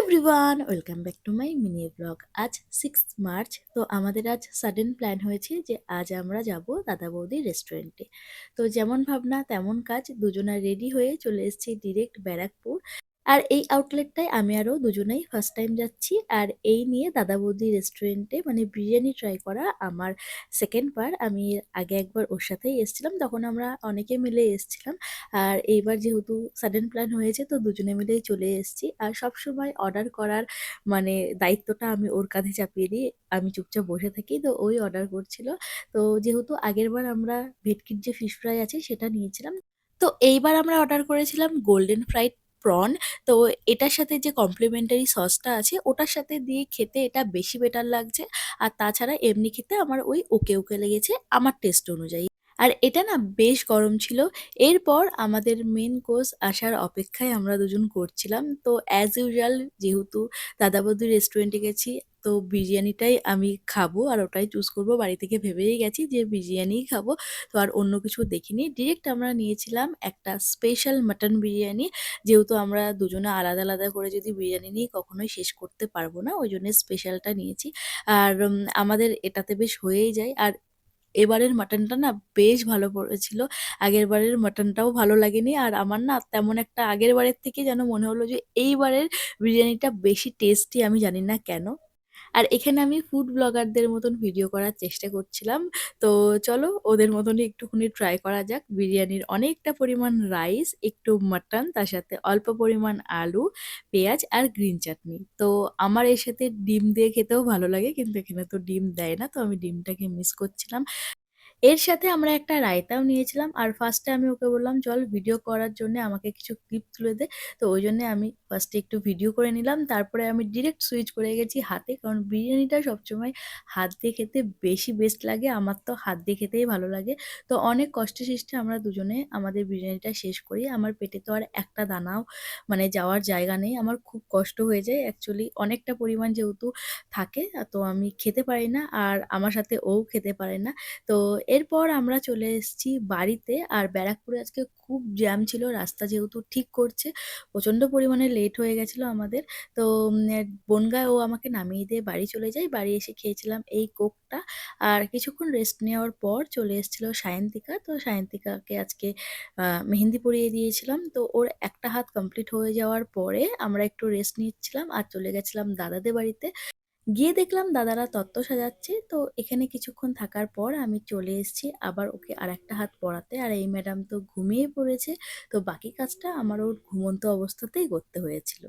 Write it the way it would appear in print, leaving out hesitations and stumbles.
Everyone, welcome back to my mini blog. আজ 6 March. তো আমাদের আজ সাডেন প্ল্যান হয়েছে যে আজ আমরা যাব দাদা বৌদির রেস্টুরেন্টে। তো যেমন ভাবনা তেমন কাজ, দুজনা রেডি হয়ে চলে এসেছি ডিরেক্ট ব্যারাকপুর। আর এই আউটলেটটায় আমি আরও দুজনেই ফার্স্ট টাইম যাচ্ছি। আর এই নিয়ে দাদা বৌদি রেস্টুরেন্টে মানে বিরিয়ানি ট্রাই করা আমার সেকেন্ড বার। আমি এর আগে একবার ওর সাথেই এসেছিলাম, তখন আমরা অনেকে মিলে এসেছিলাম। আর এইবার যেহেতু সাডেন প্ল্যান হয়েছে তো দুজনে মিলেই চলে এসেছি। আর সবসময় অর্ডার করার মানে দায়িত্বটা আমি ওর কাঁধে চাপিয়ে দিই, আমি চুপচাপ বসে থাকি। তো ওই অর্ডার করছিল। তো যেহেতু আগেরবার আমরা ভেটকির যে ফিশ ফ্রাই আছে সেটা নিয়েছিলাম, তো এইবার আমরা অর্ডার করেছিলাম গোল্ডেন ফ্রাইড প্রন। তো এটার সাথে যে কমপ্লিমেন্টারি সসটা আছে ওটার সাথে দিয়ে খেতে এটা বেশি বেটার লাগছে। আর তাছাড়া এমনি খেতে আমার ওই ওকে ওকে লেগেছে আমার টেস্ট অনুযায়ী। আর এটা না বেশ গরম ছিল। এরপর আমাদের মেন কোর্স আসার অপেক্ষায় আমরা দুজন করছিলাম। তো অ্যাজ ইউজুয়াল যেহেতু দাদা বৌদির রেস্টুরেন্টে গেছি, তো বিরিয়ানিটাই আমি খাবো আর ওটাই চুজ করব। বাড়ি থেকে ভেবেই গেছি যে বিরিয়ানিই খাবো। তো আর অন্য কিছু দেখিনি, ডিরেক্ট আমরা নিয়েছিলাম একটা স্পেশাল মাটন বিরিয়ানি। যেহেতু আমরা দুজনে আলাদা আলাদা করে যদি বিরিয়ানি নিই কখনোই শেষ করতে পারবো না, ওই জন্য স্পেশালটা নিয়েছি। আর আমাদের এটাতে বেশ হয়েই যায়। আর এবারের মাটনটা না বেশ ভালো পড়েছিল। আগের বারের মাটনটাও ভালো লাগেনি। আর আমার না তেমন একটা আগের বারের থেকে যেন মনে হলো যে এইবারের বিরিয়ানিটা বেশি টেস্টি, আমি জানি না কেন। আর এখানে আমি ফুড ব্লগারদের মতন ভিডিও করার চেষ্টা করছিলাম। তো চলো ওদের মতনই একটুখানি ট্রাই করা যাক। বিরিয়ানির অনেকটা পরিমাণ রাইস, একটু মাটন, তার সাথে অল্প পরিমাণ আলু, পেঁয়াজ আর গ্রিন চাটনি। তো আমার এর সাথে ডিম দিয়ে খেতেও ভালো লাগে, কিন্তু এখানে তো ডিম দেয় না, তো আমি ডিমটাকে মিস করছিলাম। এর সাথে আমরা একটা রায়তাও নিয়েছিলাম। আর ফার্স্টে আমি ওকে বললাম চল ভিডিও করার জন্য আমাকে কিছু ক্লিপ তুলে দে। তো ওই জন্য আমি ফার্স্টে একটু ভিডিও করে নিলাম, তারপরে আমি ডিরেক্ট সুইচ করে গেছি হাতে, কারণ বিরিয়ানিটা সবসময় হাত দিয়ে খেতে বেশি বেস্ট লাগে। আমার তো হাত দিয়ে খেতেই ভালো লাগে। তো অনেক কষ্টে সৃষ্টে আমরা দুজনে আমাদের বিরিয়ানিটা শেষ করি। আমার পেটে তো আর একটা দানাও মানে যাওয়ার জায়গা নেই, আমার খুব কষ্ট হয়ে যায় অ্যাকচুয়ালি। অনেকটা পরিমাণ যেহেতু থাকে, তো আমি খেতে পারি না, আর আমার সাথে ও খেতে পারে না। তো এরপর আমরা চলে এসেছি বাড়িতে। আর ব্যারাকপুরে আজকে খুব জ্যাম ছিল, রাস্তা যেহেতু ঠিক করছে প্রচণ্ড পরিমাণে লেট হয়ে গেছিলো আমাদের। তো বনগায় ও আমাকে নামিয়ে দিয়ে বাড়ি চলে যায়। বাড়ি এসে খেয়েছিলাম এই কোকটা। আর কিছুক্ষণ রেস্ট নেওয়ার পর চলে এসেছিল সায়ন্তিকা। তো সায়ন্তিকাকে আজকে মেহেন্দি পরিয়ে দিয়েছিলাম। তো ওর একটা হাত কমপ্লিট হয়ে যাওয়ার পরে আমরা একটু রেস্ট নিচ্ছিলাম আর চলে গেছিলাম দাদাদের বাড়িতে। গিয়ে দেখলাম দাদারা তত্ত্ব সাজাচ্ছে। তো এখানে কিছুক্ষণ থাকার পর আমি চলে এসেছি আবার ওকে আরেকটা হাত পরাতে। আর এই ম্যাডাম তো ঘুমিয়ে পড়েছে, তো বাকি কাজটা আমার ওর ঘুমন্ত অবস্থাতেই করতে হয়েছিল।